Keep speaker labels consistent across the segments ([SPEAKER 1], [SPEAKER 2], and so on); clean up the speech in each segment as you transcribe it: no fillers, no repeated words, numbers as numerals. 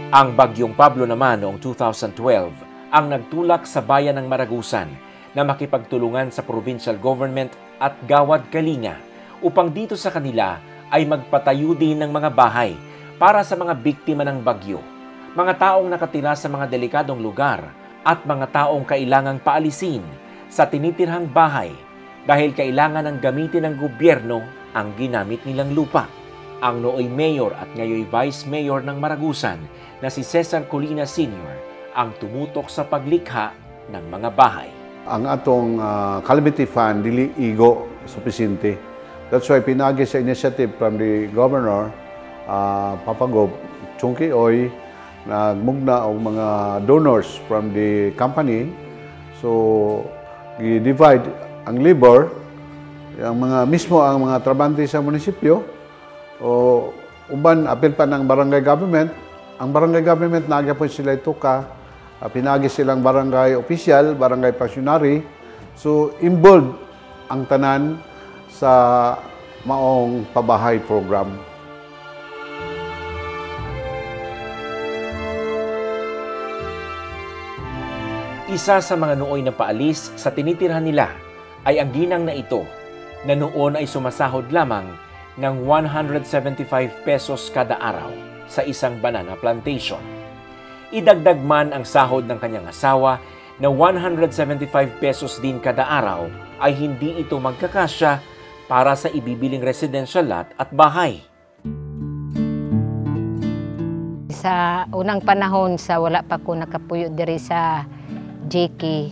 [SPEAKER 1] Ang Bagyong Pablo naman noong 2012 ang nagtulak sa bayan ng Maragusan na makipagtulungan sa provincial government at Gawad Kalinga upang dito sa kanila ay magpatayo din ng mga bahay para sa mga biktima ng bagyo, mga taong nakatira sa mga delikadong lugar at mga taong kailangang paalisin sa tinitirhang bahay dahil kailangan ng gamitin ng gobyerno ang ginamit nilang lupa. Ang nooy mayor at ngayoy vice mayor ng Maragusan na si Cesar Colina Sr. ang tumutok sa paglikha ng mga bahay.
[SPEAKER 2] Ang atong calamity fund dili igo supisente. That's why pinagi sa initiative from the governor, Papa Gob, Chungki Oy, nagmugna og mga donors from the company. So, i-divide ang labor, ang mga trabante sa munisipyo, o uban apil pa ng barangay government. Ang barangay government nagyapon sila ituka, pinagi silang barangay official, barangay functionary. So involved ang tanan sa maong pabahay program.
[SPEAKER 1] Isa sa mga nooy na paalis sa tinitirhan nila ay ang ginang na ito na noon ay sumasahod lamang ng 175 pesos kada araw sa isang banana plantation. Idagdag man ang sahod ng kanyang asawa na 175 pesos din kada araw ay hindi ito magkakasya para sa ibibiling residential lot at bahay.
[SPEAKER 3] Sa unang panahon sa wala pa ko nakapuyo diri sa JK,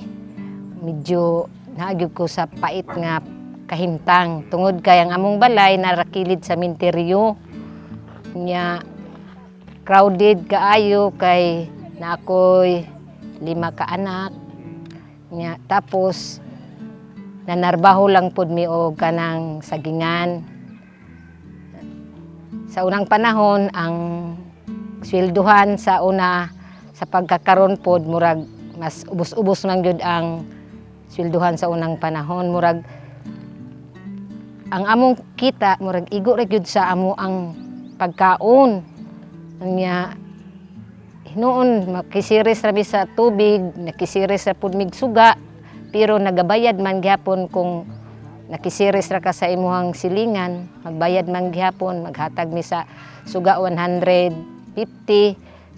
[SPEAKER 3] medyo naagyo ko sa pait nga kahimtang tungod kay ang among balay narakilid sa minteryo nya crowded kaayo kay na ako'y 5 ka anak nya tapos nanarbaho lang pud mi og kanang sagingan. Sa unang panahon ang swelduhan sa una sa pagkakaron pod murag mas ubos-ubos man gyud ang swelduhan sa unang panahon, murag ang among kita murag igo ra gyud sa amo ang pagkaon nya noon makisiris ra sa tubig, nakisiris ra pud mig suga, pero nagabayad man gyapon kung nakisiris ra ka sa imuhang silingan, magbayad man gyapon, maghatag mi sa suga 150,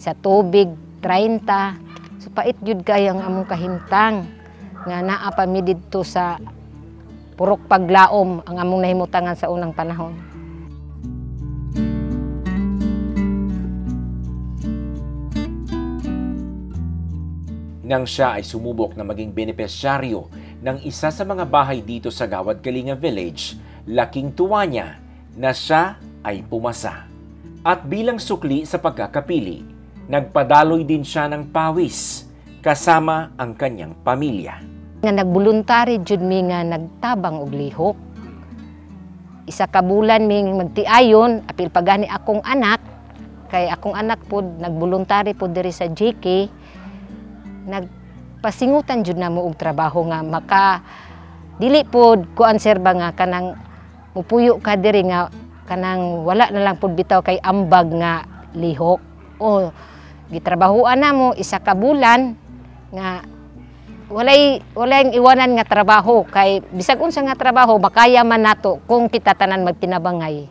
[SPEAKER 3] sa tubig 30. So pait gyud kay ang among kahimtang nga naa pa mi didto sa purok paglaom ang among nahimutangan sa unang panahon.
[SPEAKER 1] Nang siya ay sumubok na maging benepisyaryo ng isa sa mga bahay dito sa Gawad Kalinga Village, laking tuwa niya na siya ay pumasa. At bilang sukli sa pagkakapili, nagpadaloy din siya ng pawis kasama ang kanyang pamilya.
[SPEAKER 3] Nga nagbuluntary jud mi nga nagtabang og lihok. Isa ka bulan mi magtiayon apil pagani akong anak kay akong anak pod nagbuluntary pod diri sa JK. Nagpasingutan jud na mo og trabaho nga maka dili pod kuan serba nga kanang mupuyo ka diri nga kanang wala na lang pod bitaw kay ambag nga lihok. O gitrabahoan na mo isa ka bulan nga walay iwanan nga trabaho kay bisag unsa nga trabaho makaya man nato kung kita tanan magtinabangay.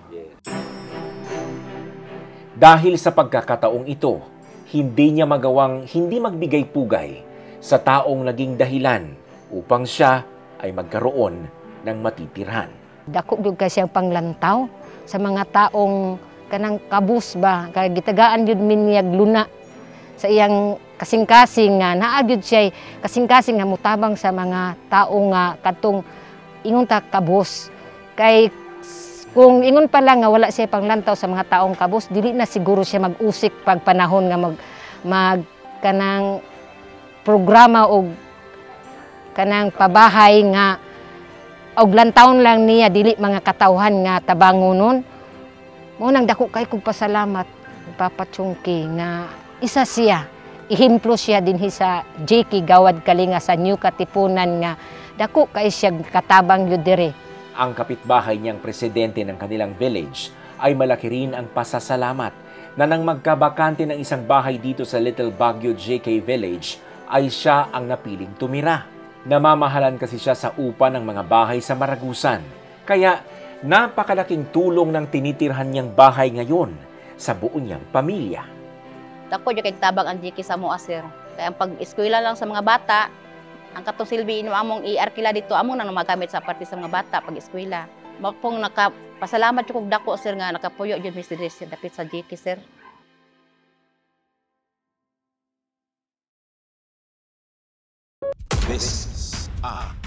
[SPEAKER 1] Dahil sa pagkakataong ito, hindi niya magawang hindi magbigay pugay sa taong naging dahilan upang siya ay magkaroon ng matitirhan.
[SPEAKER 3] Dako gyud ka siyang panglantaw sa mga taong kanang kabus ba kay gitagaan gyud minyag luna sa iyang kasing-kasing nga naagyud siya kasing-kasing nga mutabang sa mga tao nga kadtong ingon ta kabus kay kung ingon pa lang nga wala siya panglantaw sa mga taong kabus dili na siguro siya mag-usik pag panahon nga mag kanang programa og kanang pabahay nga og lantawon lang niya dili mga katawhan nga tabangonon. Mo nang dako kay kog pasalamat Papa Chungki nga isa siya, ihimplo siya dinhi sa JK Gawad Kalinga sa New Katipunan nga dako kay siya katabang yun diri.
[SPEAKER 1] Ang kapitbahay niyang presidente ng kanilang village ay malaki rin ang pasasalamat na nang magkabakante ng isang bahay dito sa Little Baguio JK Village ay siya ang napiling tumira. Namamahalan kasi siya sa upa ng mga bahay sa Maragusan. Kaya napakalaking tulong ng tinitirhan niyang bahay ngayon sa buo niyang pamilya.
[SPEAKER 4] Dako yung kay tabang ang JK sa mua, sir. Kaya ang pag-eskwela lang sa mga bata, ang katong silbi ino among i-arkila dito among nang magamit sa parte sa mga bata pag-eskwela. Mapong nakapasalamat yung kog dako, sir, nga nakapuyo yun Mr. Dres dapit sa JK, sir.
[SPEAKER 5] This is